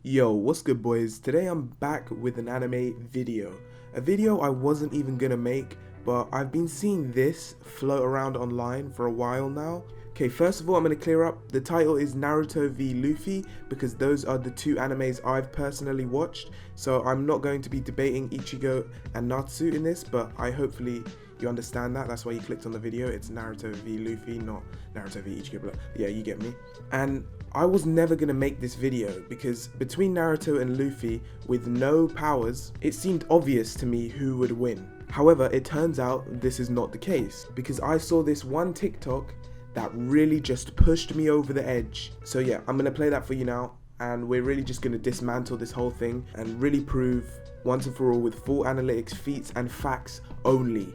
Yo, what's good boys? Today I'm back with an anime video. A video I wasn't even gonna make, but I've been seeing this float around online for a while now. Okay, first of all I'm gonna clear up, the title is Naruto v Luffy because those are the two animes I've personally watched. So I'm not going to be debating Ichigo and Natsu in this, but hopefully you understand that. That's why you clicked on the video. It's Naruto v Luffy, not Naruto v Ichigo, but yeah, you get me. And I was never going to make this video because between Naruto and Luffy with no powers, it seemed obvious to me who would win. However, it turns out this is not the case because I saw this one TikTok that really just pushed me over the edge. So yeah, I'm going to play that for you now, and we're really just going to dismantle this whole thing and really prove once and for all with full analytics, feats and facts only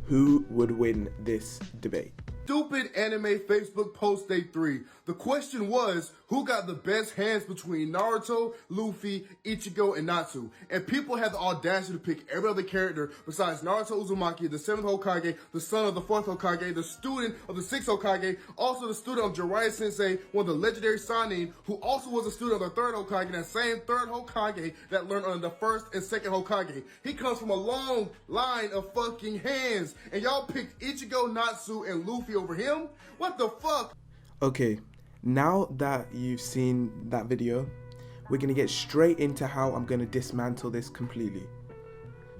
who would win this debate. Stupid anime Facebook post day 3. The question was, who got the best hands between Naruto, Luffy, Ichigo, and Natsu? And people had the audacity to pick every other character besides Naruto Uzumaki, the 7th Hokage, the son of the 4th Hokage, the student of the 6th Hokage, also the student of Jiraiya Sensei, one of the legendary Sannin, who also was a student of the 3rd Hokage, that same 3rd Hokage that learned under the 1st and 2nd Hokage. He comes from a long line of fucking hands, and y'all picked Ichigo, Natsu, and Luffy over him? What the fuck? Okay, now that you've seen that video, we're going to get straight into how I'm going to dismantle this completely.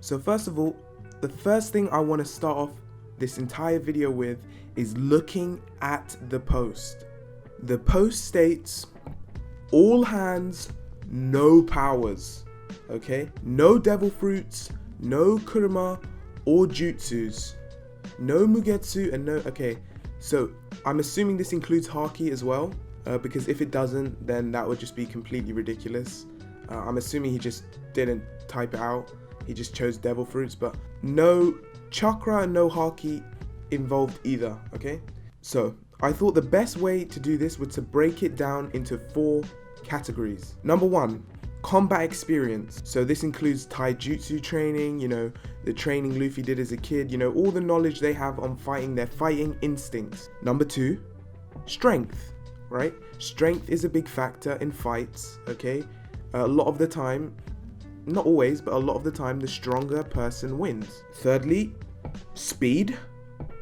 So first of all, the first thing I want to start off this entire video with is looking at the post. The post states, all hands, no powers, okay? No devil fruits, no kurama or jutsus, no mugetsu, and no, okay. So I'm assuming this includes haki as well, because if it doesn't, then that would just be completely ridiculous. I'm assuming he just didn't type it out. He just chose devil fruits, but no chakra and no haki involved either, okay? So I thought the best way to do this was to break it down into 4 categories. Number 1, combat experience. So this includes taijutsu training, you know, the training Luffy did as a kid, you know, all the knowledge they have on fighting, their fighting instincts. Number 2, strength, right? Strength is a big factor in fights, okay? A lot of the time, not always, but a lot of the time, the stronger person wins. Thirdly, speed.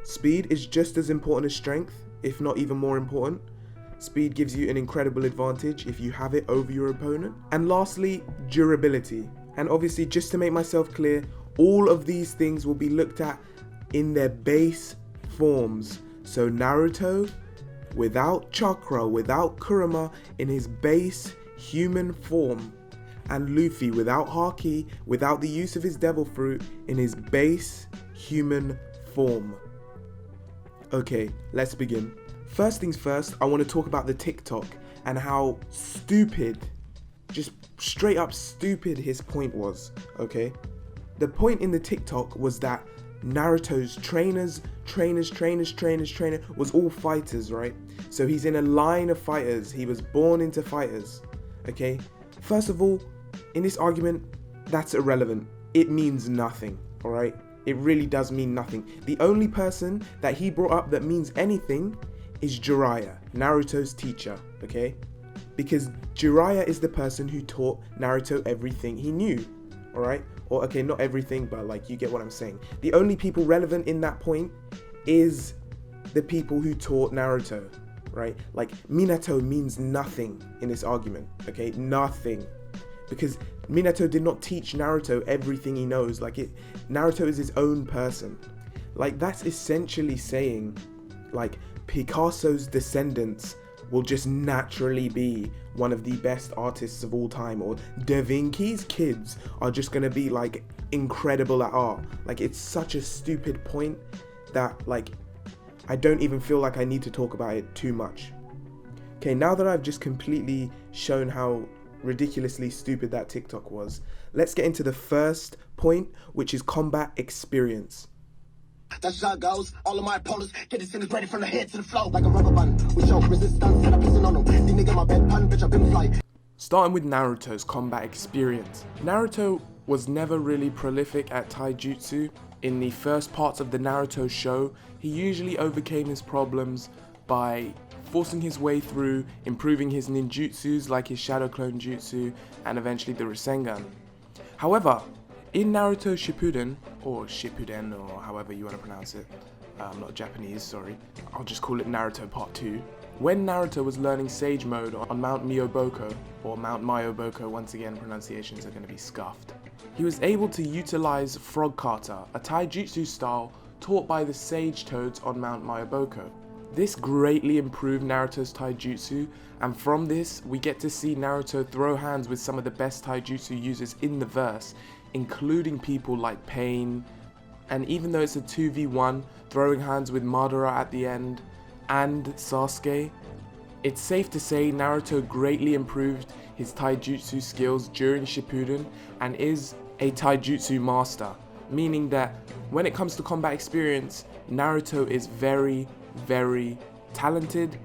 Speed is just as important as strength, if not even more important. Speed gives you an incredible advantage if you have it over your opponent. And lastly, durability. And obviously, just to make myself clear, all of these things will be looked at in their base forms. So Naruto, without chakra, without kurama, in his base human form. And Luffy, without haki, without the use of his devil fruit, in his base human form. Okay, let's begin. First things first, I want to talk about the TikTok and how stupid, just straight up stupid his point was, okay? The point in the TikTok was that Naruto's trainer was all fighters, right? So he's in a line of fighters. He was born into fighters, okay? First of all, in this argument, that's irrelevant. It means nothing, all right? It really does mean nothing. The only person that he brought up that means anything is Jiraiya, Naruto's teacher, okay? Because Jiraiya is the person who taught Naruto everything he knew, alright? Or, okay, not everything, but like, you get what I'm saying. The only people relevant in that point is the people who taught Naruto, right? Like, Minato means nothing in this argument, okay? Nothing. Because Minato did not teach Naruto everything he knows. Like, Naruto is his own person. Like, that's essentially saying, like, Picasso's descendants will just naturally be one of the best artists of all time, or Da Vinci's kids are just gonna be like incredible at art. Like, it's such a stupid point that like I don't even feel like I need to talk about it too much. Okay, now that I've just completely shown how ridiculously stupid that TikTok was, let's get into the first point, which is combat experience. That's how it goes. All of my opponents get disintegrated from the head to the floor like a rubber band. We show resistance and I'm pissing on them. These niggas my bed pan, bitch, I've been flight. Starting with Naruto's combat experience. Naruto was never really prolific at taijutsu. In the first parts of the Naruto show, he usually overcame his problems by forcing his way through, improving his ninjutsus like his Shadow Clone Jutsu and eventually the Rasengan. However, in Naruto Shippuden, or Shippuden, or however you want to pronounce it, I'm not Japanese, sorry, I'll just call it Naruto Part 2. When Naruto was learning Sage Mode on Mount Myoboko, or Mount Myoboko, once again pronunciations are going to be scuffed, he was able to utilize Frog Kata, a taijutsu style taught by the Sage Toads on Mount Myoboko. This greatly improved Naruto's taijutsu, and from this we get to see Naruto throw hands with some of the best taijutsu users in the verse, including people like Pain, and even though it's a 2v1, throwing hands with Madara at the end, and Sasuke, it's safe to say Naruto greatly improved his taijutsu skills during Shippuden and is a taijutsu master, meaning that when it comes to combat experience, Naruto is very, very talented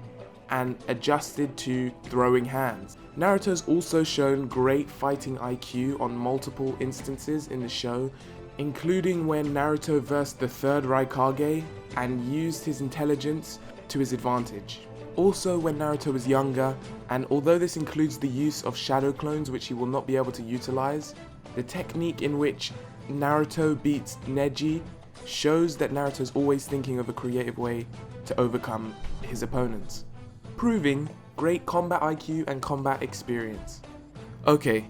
and adjusted to throwing hands. Naruto's also shown great fighting IQ on multiple instances in the show, including when Naruto versed the third Raikage and used his intelligence to his advantage. Also when Naruto was younger, and although this includes the use of shadow clones which he will not be able to utilize, the technique in which Naruto beats Neji shows that Naruto's always thinking of a creative way to overcome his opponents, proving great combat IQ and combat experience. Okay,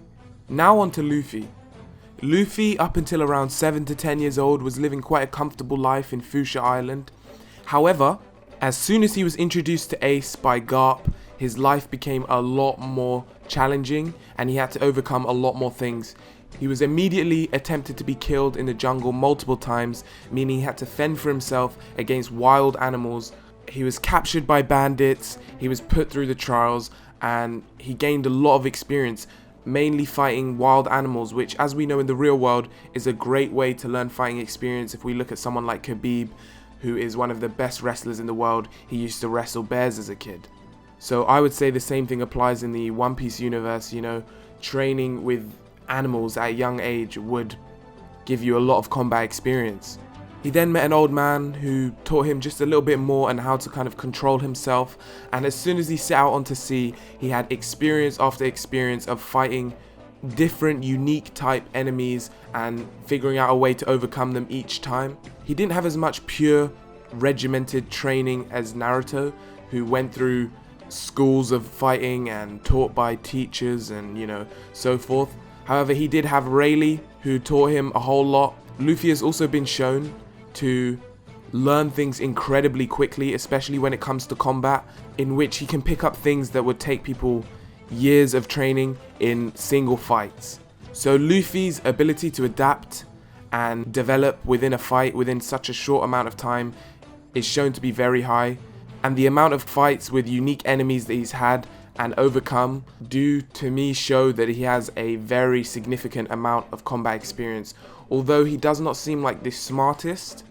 now on to Luffy. Luffy, up until around 7 to 10 years old, was living quite a comfortable life in Fuchsia Island. However, as soon as he was introduced to Ace by Garp, his life became a lot more challenging and he had to overcome a lot more things. He was immediately attempted to be killed in the jungle multiple times, meaning he had to fend for himself against wild animals. He was captured by bandits, he was put through the trials, and he gained a lot of experience, mainly fighting wild animals, which, as we know in the real world, is a great way to learn fighting experience. If we look at someone like Khabib, who is one of the best wrestlers in the world, he used to wrestle bears as a kid. So I would say the same thing applies in the Onepiece universe. You know, training with animals at a young age would give you a lot of combat experience. He then met an old man who taught him just a little bit more on how to kind of control himself, and as soon as he set out onto sea, he had experience after experience of fighting different unique type enemies and figuring out a way to overcome them each time. He didn't have as much pure regimented training as Naruto, who went through schools of fighting and taught by teachers and, you know, so forth. However, he did have Rayleigh, who taught him a whole lot. Luffy has also been shown to learn things incredibly quickly, especially when it comes to combat, in which he can pick up things that would take people years of training in single fights. So Luffy's ability to adapt and develop within a fight within such a short amount of time is shown to be very high, and the amount of fights with unique enemies that he's had and overcome do to me show that he has a very significant amount of combat experience. Although he does not seem like the smartest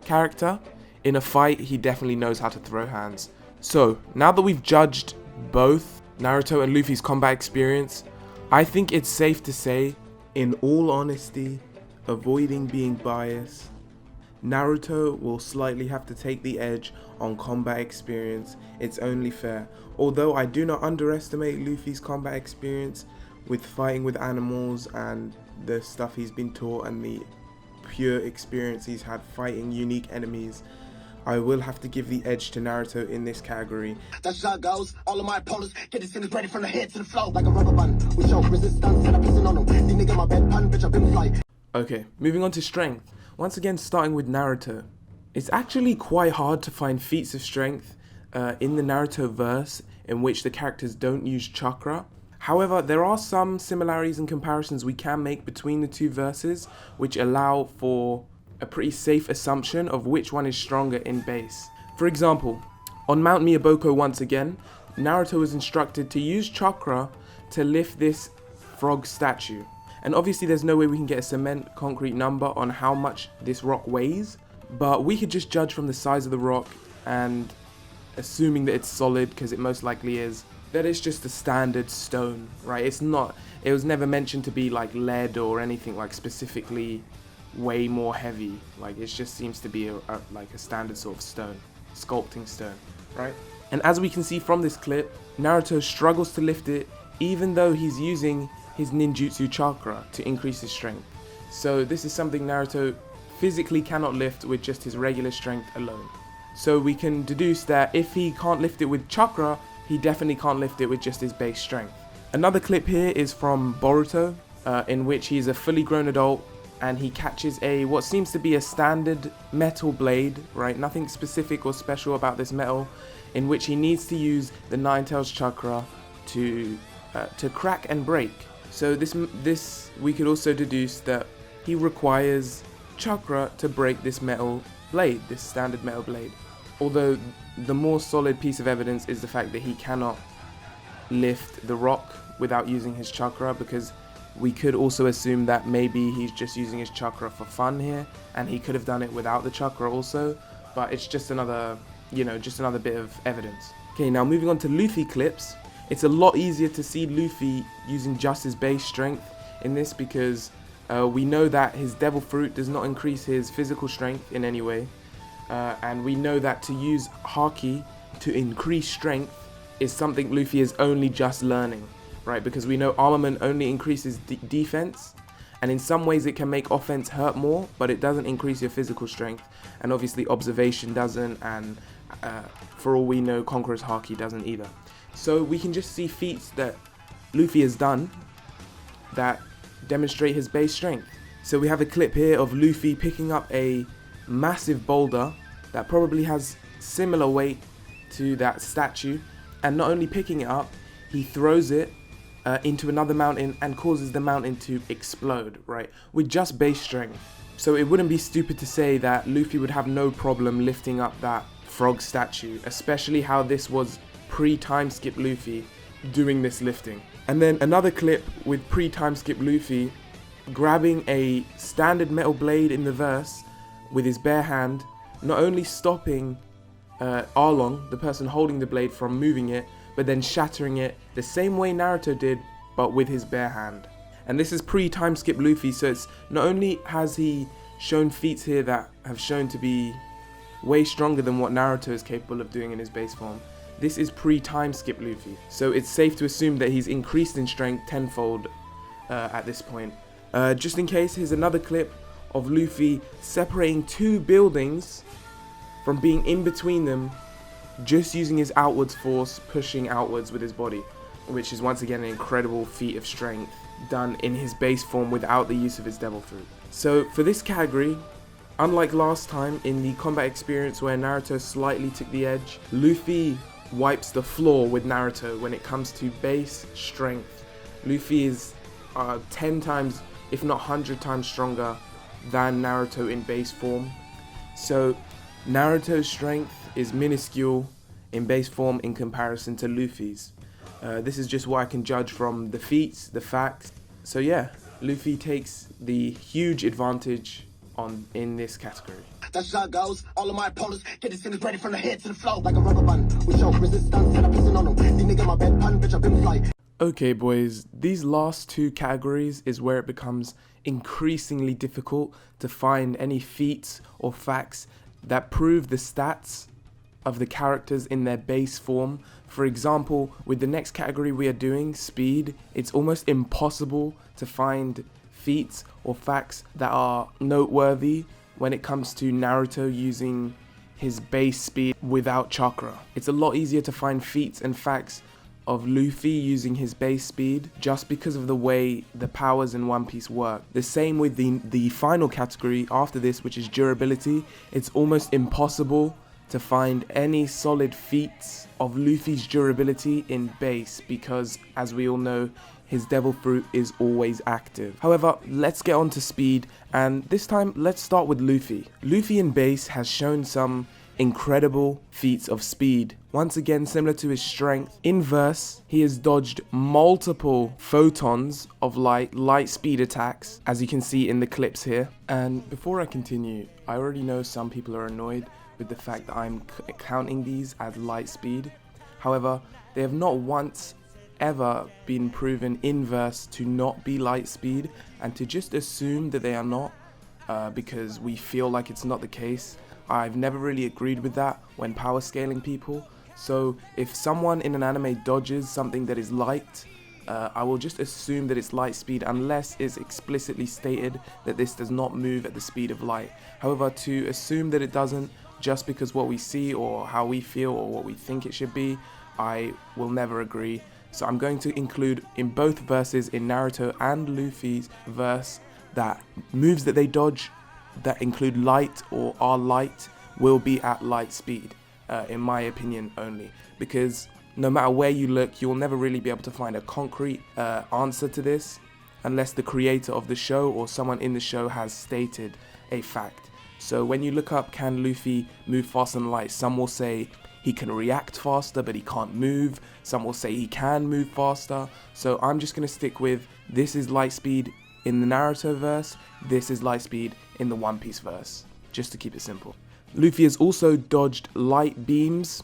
character, in a fight he definitely knows how to throw hands. So now that we've judged both Naruto and Luffy's combat experience, I think it's safe to say, in all honesty, avoiding being biased, Naruto will slightly have to take the edge on combat experience. It's only fair. Although I do not underestimate Luffy's combat experience with fighting with animals and the stuff he's been taught and the pure experience he's had fighting unique enemies, I will have to give the edge to Naruto in this category. That's how it goes. All of my opponents get this thing ready from the head to the flow. Like a rubber band. We show resistance and I'm pissing on them. These niggas my bed pan, bitch, I've been fly. Okay, moving on to strength. Once again, starting with Naruto. It's actually quite hard to find feats of strength in the Naruto verse in which the characters don't use chakra. However, there are some similarities and comparisons we can make between the two verses, which allow for a pretty safe assumption of which one is stronger in base. For example, on Mount Myoboko once again, Naruto was instructed to use chakra to lift this frog statue. And obviously there's no way we can get a cement concrete number on how much this rock weighs, but we could just judge from the size of the rock and assuming that it's solid, because it most likely is, that it's just a standard stone, right? It was never mentioned to be like lead or anything like specifically way more heavy. Like it just seems to be like a standard sort of stone, sculpting stone, right? And as we can see from this clip, Naruto struggles to lift it even though he's using his ninjutsu chakra to increase his strength. So this is something Naruto physically cannot lift with just his regular strength alone. So we can deduce that if he can't lift it with chakra, he definitely can't lift it with just his base strength. Another clip here is from Boruto, in which he's a fully grown adult and he catches what seems to be a standard metal blade, right? Nothing specific or special about this metal, in which he needs to use the Nine Tails chakra to crack and break. So this we could also deduce that he requires chakra to break this metal blade, this standard metal blade. Although the more solid piece of evidence is the fact that he cannot lift the rock without using his chakra, because we could also assume that maybe he's just using his chakra for fun here, and he could have done it without the chakra also, but it's just another, just another bit of evidence. Okay, now moving on to Luffy clips. It's a lot easier to see Luffy using just his base strength in this, because we know that his devil fruit does not increase his physical strength in any way, and we know that to use haki to increase strength is something Luffy is only just learning, right? Because we know armament only increases defense, and in some ways it can make offense hurt more, but it doesn't increase your physical strength, and obviously observation doesn't, and for all we know Conqueror's haki doesn't either. So we can just see feats that Luffy has done that demonstrate his base strength. So we have a clip here of Luffy picking up a massive boulder that probably has similar weight to that statue, and not only picking it up, he throws it into another mountain and causes the mountain to explode, right, with just base strength. So it wouldn't be stupid to say that Luffy would have no problem lifting up that frog statue, especially how this was pre-time skip Luffy doing this lifting. And then another clip with pre-time skip Luffy grabbing a standard metal blade in the verse with his bare hand, not only stopping Arlong, the person holding the blade, from moving it, but then shattering it the same way Naruto did, but with his bare hand. And this is pre-time skip Luffy, so it's not only has he shown feats here that have shown to be way stronger than what Naruto is capable of doing in his base form, this is pre-time skip Luffy. So it's safe to assume that he's increased in strength tenfold at this point. Just in case, here's another clip of Luffy separating two buildings from being in between them, just using his outwards force, pushing outwards with his body, which is once again an incredible feat of strength done in his base form without the use of his devil fruit. So for this category, unlike last time in the combat experience where Naruto slightly took the edge, Luffy wipes the floor with Naruto when it comes to base strength. Luffy is 10 times, if not 100 times stronger than Naruto in base form. So Naruto's strength is minuscule in base form in comparison to Luffy's. This is just what I can judge from the feats, the facts. So yeah, Luffy takes the huge advantage in this category. That's how it goes. All of my opponents get this thing ready from the head to the flow. Like a rubber band. We show resistance and I'm pissing on them. These niggas my bed pun, bitch, I've been fly. Okay boys, these last two categories is where it becomes increasingly difficult to find any feats or facts that prove the stats of the characters in their base form. For example, with the next category we are doing, speed, it's almost impossible to find feats or facts that are noteworthy when it comes to Naruto using his base speed without chakra. It's a lot easier to find feats and facts of Luffy using his base speed just because of the way the powers in One Piece work. The same with the final category after this, which is durability. It's almost impossible to find any solid feats of Luffy's durability in base because, as we all know, his devil fruit is always active. However, let's get on to speed, and this time let's start with Luffy. Luffy in base has shown some incredible feats of speed. Once again, similar to his strength, in verse, he has dodged multiple photons of light speed attacks, as you can see in the clips here. And before I continue, I already know some people are annoyed with the fact that I'm counting these as light speed. However, they have not once ever been proven in verse to not be light speed, and to just assume that they are not because we feel like it's not the case. I've never really agreed with that when power scaling people, So if someone in an anime dodges something that is light, I will just assume that it's light speed unless it's explicitly stated that this does not move at the speed of light. However, to assume that it doesn't just because what we see or how we feel or what we think it should be, I will never agree. So I'm going to include in both verses, in Naruto and Luffy's verse, that moves that they dodge that include light or are light will be at light speed, in my opinion only. Because no matter where you look, you'll never really be able to find a concrete answer to this unless the creator of the show or someone in the show has stated a fact. So when you look up, can Luffy move faster than light? Some will say he can react faster, but he can't move. Some will say he can move faster. So I'm just going to stick with this is light speed in the Naruto verse, this is light speed in the One Piece verse, just to keep it simple. Luffy has also dodged light beams,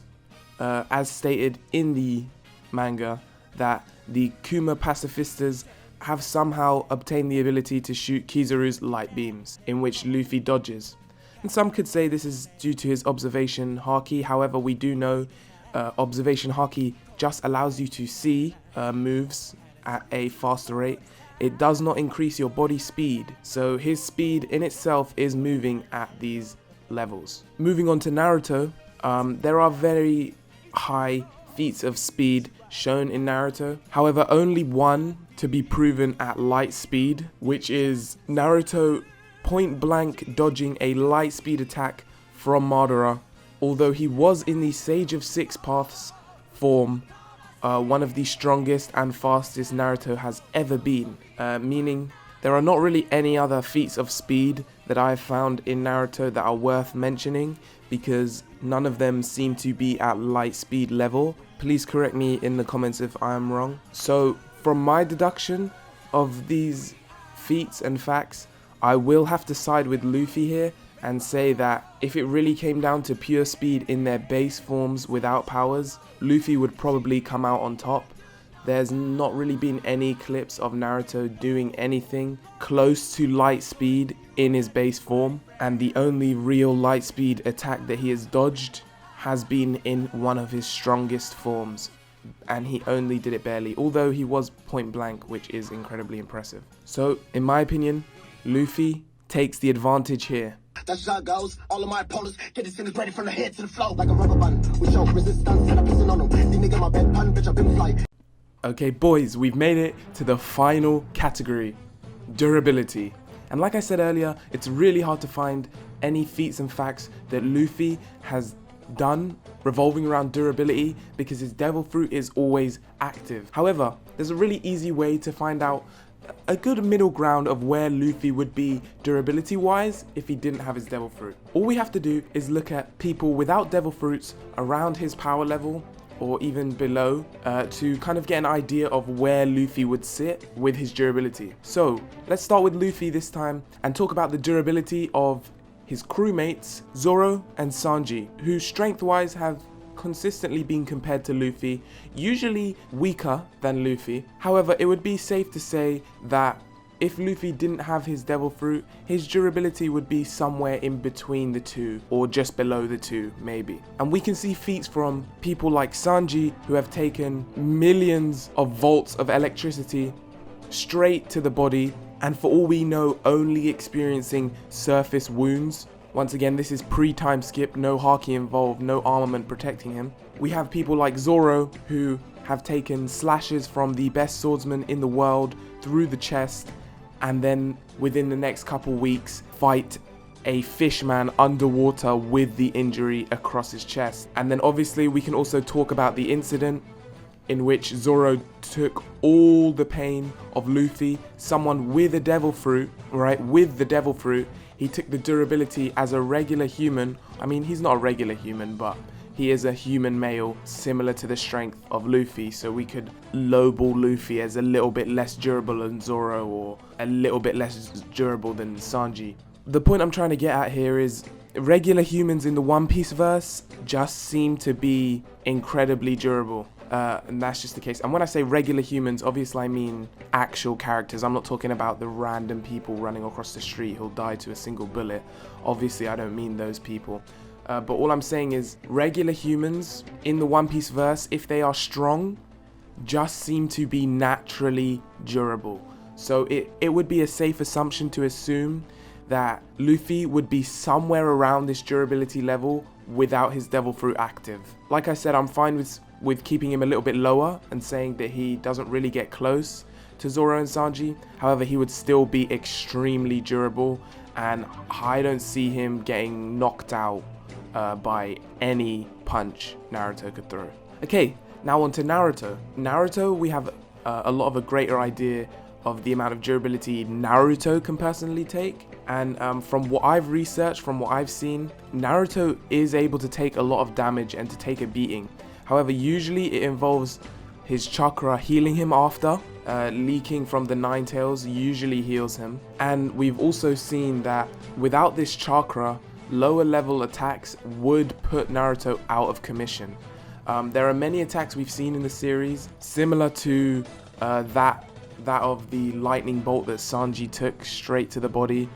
as stated in the manga, that the Kuma pacifistas have somehow obtained the ability to shoot Kizaru's light beams, in which Luffy dodges. And some could say this is due to his observation haki. However, we do know observation haki just allows you to see moves at a faster rate. It does not increase your body speed, so his speed in itself is moving at these levels. Moving on to Naruto, there are very high feats of speed shown in Naruto. However, only one to be proven at light speed, which is Naruto point blank dodging a light speed attack from Madara. Although he was in the Sage of Six Paths form, one of the strongest and fastest Naruto has ever been, meaning there are not really any other feats of speed that I have found in Naruto that are worth mentioning, because none of them seem to be at light speed level. Please correct me in the comments if I am wrong. So from my deduction of these feats and facts, I will have to side with Luffy here and say that if it really came down to pure speed in their base forms without powers, Luffy would probably come out on top. There's not really been any clips of Naruto doing anything close to light speed in his base form, and the only real light speed attack that he has dodged has been in one of his strongest forms, and he only did it barely, although he was point blank, which is incredibly impressive. So in my opinion, Luffy takes the advantage here. That's just how it goes. All of my opponents get this thing ready from the head to the flow. Like a rubber band. We show resistance and I'm pissing on them. These niggas my bed pan, bitch, I've been fly. Okay boys, we've made it to the final category, durability. And like I said earlier, it's really hard to find any feats and facts that Luffy has done revolving around durability because his devil fruit is always active. However, there's a really easy way to find out a good middle ground of where Luffy would be durability wise if he didn't have his devil fruit. All we have to do is look at people without devil fruits around his power level or even below to kind of get an idea of where Luffy would sit with his durability. So let's start with Luffy this time and talk about the durability of his crewmates Zoro and Sanji, who strength wise have consistently been compared to Luffy, usually weaker than Luffy. However, it would be safe to say that if Luffy didn't have his devil fruit, his durability would be somewhere in between the two or just below the two maybe. And we can see feats from people like Sanji who have taken millions of volts of electricity straight to the body, and for all we know only experiencing surface wounds. Once again, this is pre-time skip, no haki involved, no armament protecting him. We have people like Zoro who have taken slashes from the best swordsman in the world through the chest, and then within the next couple weeks fight a fishman underwater with the injury across his chest. And then obviously we can also talk about the incident in which Zoro took all the pain of Luffy, someone with a devil fruit, right, with the devil fruit. He took the durability as a regular human. I mean, he's not a regular human, but he is a human male similar to the strength of Luffy, so we could lowball Luffy as a little bit less durable than Zoro or a little bit less durable than Sanji. The point I'm trying to get at here is regular humans in the One Piece verse just seem to be incredibly durable. And that's just the case. And when I say regular humans, obviously I mean actual characters. I'm not talking about the random people running across the street who'll die to a single bullet. Obviously I don't mean those people. But all I'm saying is regular humans in the One Piece verse, if they are strong, just seem to be naturally durable. So it would be a safe assumption to assume that Luffy would be somewhere around this durability level without his devil fruit active. Like I said, I'm fine with keeping him a little bit lower and saying that he doesn't really get close to Zoro and Sanji. However, he would still be extremely durable, and I don't see him getting knocked out by any punch Naruto could throw. Okay, now on to Naruto. Naruto, we have a lot of a greater idea of the amount of durability Naruto can personally take. And from what I've researched, from what I've seen, Naruto is able to take a lot of damage and to take a beating. However, usually it involves his chakra healing him after. Leaking from the Nine Tails usually heals him. And we've also seen that without this chakra, lower level attacks would put Naruto out of commission. There are many attacks we've seen in the series, similar to that of the lightning bolt that Sanji took straight to the body,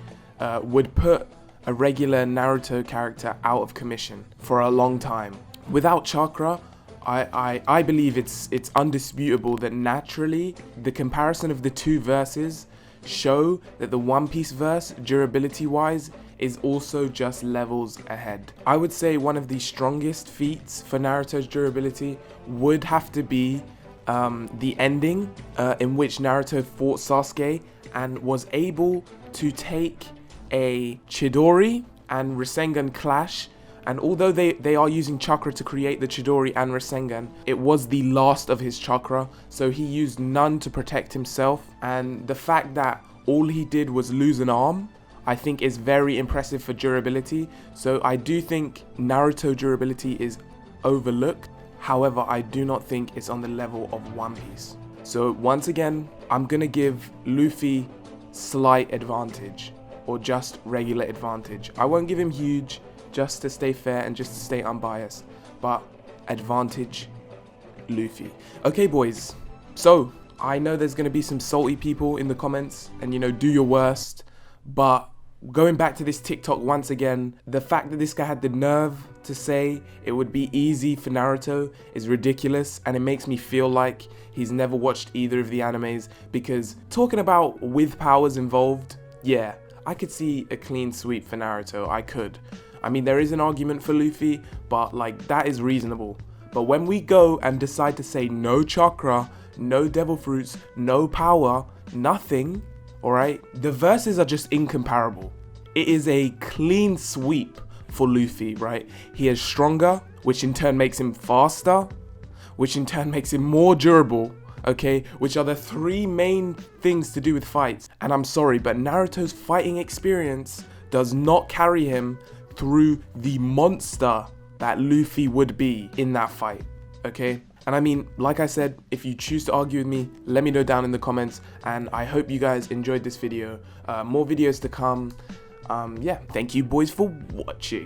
would put a regular Naruto character out of commission for a long time. Without chakra, I believe it's undisputable that naturally the comparison of the two verses show that the One Piece verse, durability wise, is also just levels ahead. I would say one of the strongest feats for Naruto's durability would have to be the ending in which Naruto fought Sasuke and was able to take a Chidori and Rasengan clash. And although they are using chakra to create the Chidori and Rasengan, it was the last of his chakra, so he used none to protect himself. And the fact that all he did was lose an arm, I think is very impressive for durability. So I do think Naruto durability is overlooked. However, I do not think it's on the level of One Piece. So once again, I'm gonna give Luffy slight advantage, or just regular advantage. I won't give him huge, just to stay fair and just to stay unbiased, but advantage Luffy. Okay boys, so I know there's going to be some salty people in the comments, and do your worst, but going back to this TikTok once again, the fact that this guy had the nerve to say it would be easy for Naruto is ridiculous, and it makes me feel like he's never watched either of the animes, because talking about with powers involved, yeah, I could see a clean sweep for Naruto, I could. I mean, there is an argument for Luffy, but like, that is reasonable. But when we go and decide to say no chakra, no devil fruits, no power, nothing, alright, the verses are just incomparable. It is a clean sweep for Luffy, right? He is stronger, which in turn makes him faster, which in turn makes him more durable, okay? Which are the three main things to do with fights. And I'm sorry, but Naruto's fighting experience does not carry him through the monster that Luffy would be in that fight, okay? And I mean, like I said, if you choose to argue with me, let me know down in the comments, and I hope you guys enjoyed this video. More videos to come. Yeah, thank you boys for watching.